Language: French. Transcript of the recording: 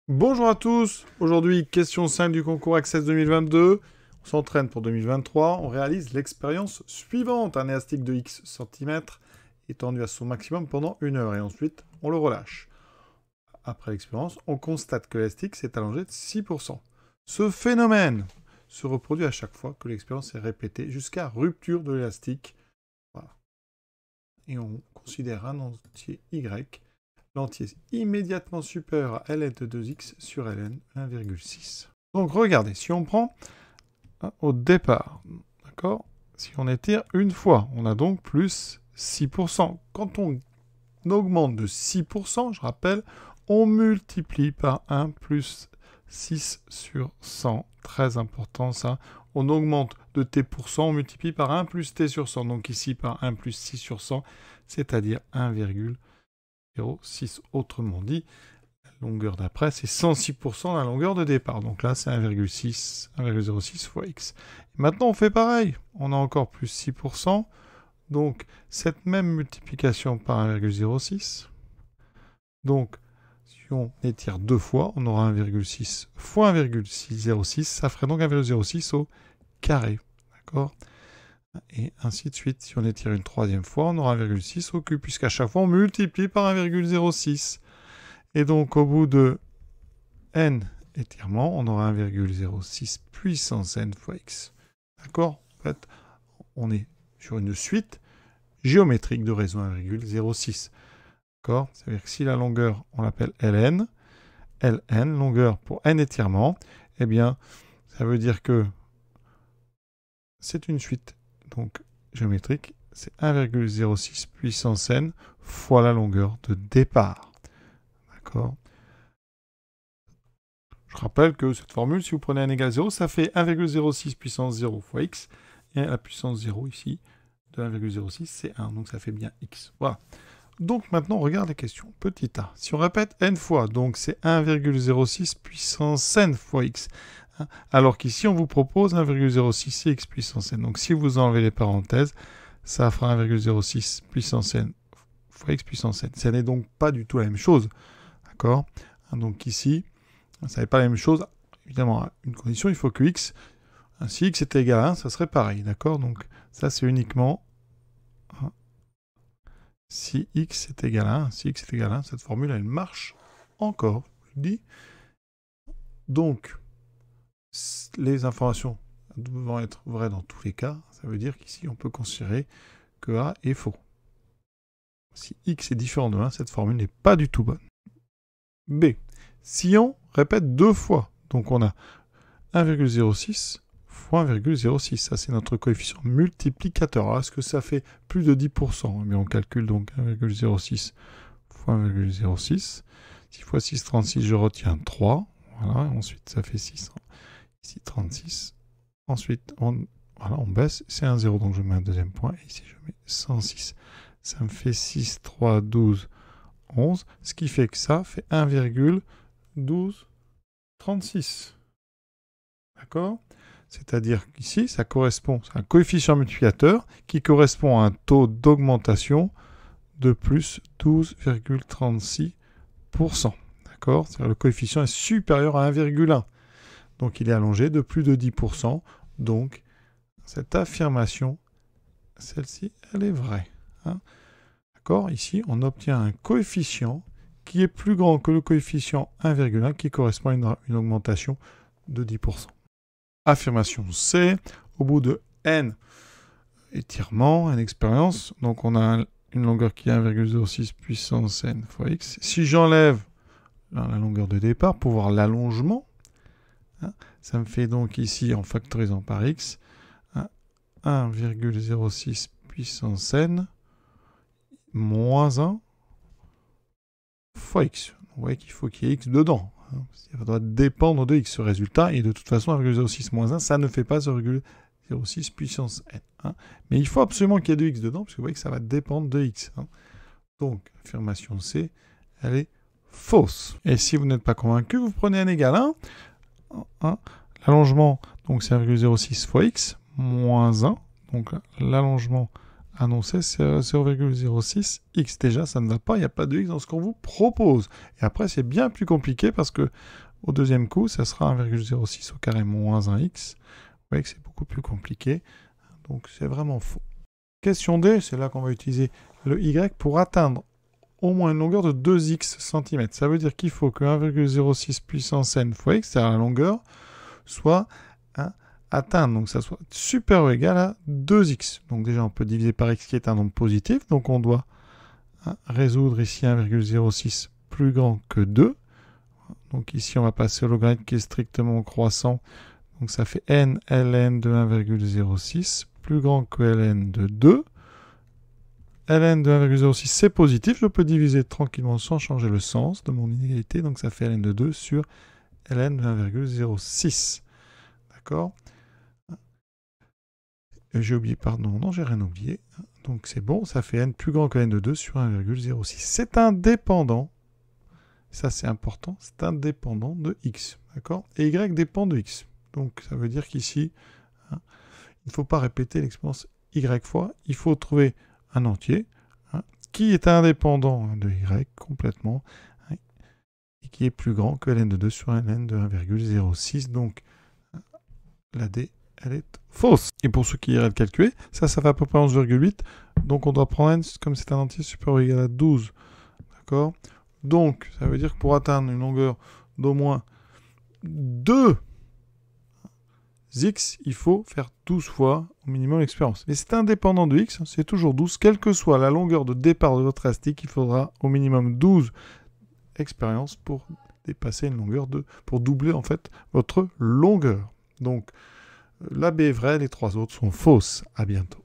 Bonjour à tous, aujourd'hui question 5 du concours Access 2022, on s'entraîne pour 2023, on réalise l'expérience suivante, un élastique de X cm étendu à son maximum pendant 1 heure et ensuite on le relâche. Après l'expérience, on constate que l'élastique s'est allongé de 6%. Ce phénomène se reproduit à chaque fois que l'expérience est répétée jusqu'à rupture de l'élastique. Voilà. Et on considère un entier Y. L'entier est immédiatement supérieur à ln de 2x sur ln 1,6. Donc regardez, si on prend au départ, d'accord, si on étire une fois, on a donc plus 6%. Quand on augmente de 6%, je rappelle, on multiplie par 1 plus 6 sur 100. Très important ça. On augmente de t%, on multiplie par 1 plus t sur 100. Donc ici par 1 plus 6 sur 100, c'est-à-dire 1,06. Autrement dit, la longueur d'après, c'est 106% de la longueur de départ. Donc là, c'est 1,06 fois x. Et maintenant, on fait pareil. On a encore plus 6%. Donc, cette même multiplication par 1,06. Donc, si on étire deux fois, on aura 1,6 fois 1,606. Ça ferait donc 1,06 au carré. D'accord ? Et ainsi de suite. Si on étire une troisième fois, on aura 1,6 au cube, puisqu'à chaque fois, on multiplie par 1,06. Et donc, au bout de n étirements, on aura 1,06 puissance n fois x. D'accord ? En fait, on est sur une suite géométrique de raison 1,06. D'accord ? C'est-à-dire que si la longueur, on l'appelle ln, longueur pour n étirements, eh bien, ça veut dire que c'est une suite donc géométrique, c'est 1,06 puissance n fois la longueur de départ. D'accord ? Je rappelle que cette formule, si vous prenez n égale 0, ça fait 1,06 puissance 0 fois x, et la puissance 0 ici, de 1,06, c'est 1, donc ça fait bien x. Voilà. Donc maintenant, on regarde la question. Petit a. Si on répète n fois, donc c'est 1,06 puissance n fois x. Alors qu'ici, on vous propose 1,06 x puissance n. Donc si vous enlevez les parenthèses, ça fera 1,06 puissance n fois x puissance n. Ça n'est donc pas du tout la même chose. D'accord ? Donc ici, ça n'est pas la même chose. Évidemment, à une condition, il faut que x, si x était égal à 1, ça serait pareil. D'accord ? Donc ça, c'est uniquement si x est égal à 1. Si x est égal à 1, cette formule, elle marche encore. Je dis. Donc, les informations devant être vraies dans tous les cas, ça veut dire qu'ici, on peut considérer que A est faux. Si x est différent de 1, cette formule n'est pas du tout bonne. B. Si on répète deux fois, donc on a 1,06 fois 1,06. Ça, c'est notre coefficient multiplicateur. Alors, est-ce que ça fait plus de 10% ? Eh bien, on calcule donc 1,06 fois 1,06. 6 fois 6, 36, je retiens 3. Voilà, ensuite, ça fait 600. Ici, 36. Ensuite, on baisse, c'est un 0, donc je mets un deuxième point. Et ici, je mets 106. Ça me fait 6, 3, 12, 11. Ce qui fait que ça fait 1,1236. D'accord ? C'est-à-dire qu'ici, ça correspond, c'est un coefficient multiplicateur qui correspond à un taux d'augmentation de plus 12,36%. D'accord ? C'est-à-dire le coefficient est supérieur à 1,1. Donc il est allongé de plus de 10%. Donc cette affirmation, celle-ci, elle est vraie. D'accord ? Ici, on obtient un coefficient qui est plus grand que le coefficient 1,1 qui correspond à une augmentation de 10%. Affirmation C, au bout de n étirements, n expériences, donc on a une longueur qui est 1,06 puissance n fois x. Si j'enlève la longueur de départ pour voir l'allongement, ça me fait donc ici, en factorisant par x, 1,06 puissance n moins 1 fois x. Vous voyez qu'il faut qu'il y ait x dedans. Ça doit dépendre de x, ce résultat. Et de toute façon, 1,06 moins 1, ça ne fait pas 0,06 puissance n. Mais il faut absolument qu'il y ait de x dedans, parce que vous voyez que ça va dépendre de x. Donc, affirmation C, elle est fausse. Et si vous n'êtes pas convaincu, vous prenez n égale 1. L'allongement, donc c'est 1,06 fois x, moins 1. Donc l'allongement annoncé 0,06x. Déjà, ça ne va pas, il n'y a pas de x dans ce qu'on vous propose. Et après, c'est bien plus compliqué parce que au deuxième coup, ça sera 1,06 au carré moins 1x. Vous voyez que c'est beaucoup plus compliqué. Donc, c'est vraiment faux. Question D, c'est là qu'on va utiliser le y pour atteindre au moins une longueur de 2x cm. Ça veut dire qu'il faut que 1,06 puissance n fois x, c'est-à-dire la longueur, soit atteindre, donc ça soit supérieur ou égal à 2x. Donc déjà, on peut diviser par x qui est un nombre positif. Donc on doit résoudre ici 1,06 plus grand que 2. Donc ici, on va passer au logarithme qui est strictement croissant. Donc ça fait n ln de 1,06 plus grand que ln de 2. ln de 1,06, c'est positif. Je peux diviser tranquillement sans changer le sens de mon inégalité. Donc ça fait ln de 2 sur ln de 1,06. D'accord ? J'ai oublié, pardon, non, j'ai rien oublié. Donc c'est bon, ça fait n plus grand que n de 2 sur 1,06. C'est indépendant, ça c'est important, c'est indépendant de x. D'accord ? Et y dépend de x. Donc ça veut dire qu'ici, il ne faut pas répéter l'expérience y fois, il faut trouver un entier qui est indépendant de y complètement et qui est plus grand que ln de 2 sur ln de 1,06. Donc la D, elle est fausse. Et pour ceux qui iraient le calculer, ça fait à peu près 11,8. Donc on doit prendre n comme c'est un entier supérieur ou égal à 12. D'accord ? Donc ça veut dire que pour atteindre une longueur d'au moins 2 x, il faut faire 12 fois au minimum l'expérience. Mais c'est indépendant de x, c'est toujours 12. Quelle que soit la longueur de départ de votre élastique, il faudra au minimum 12 expériences pour dépasser une longueur pour doubler en fait votre longueur. Donc, la B est vraie, les trois autres sont fausses. À bientôt.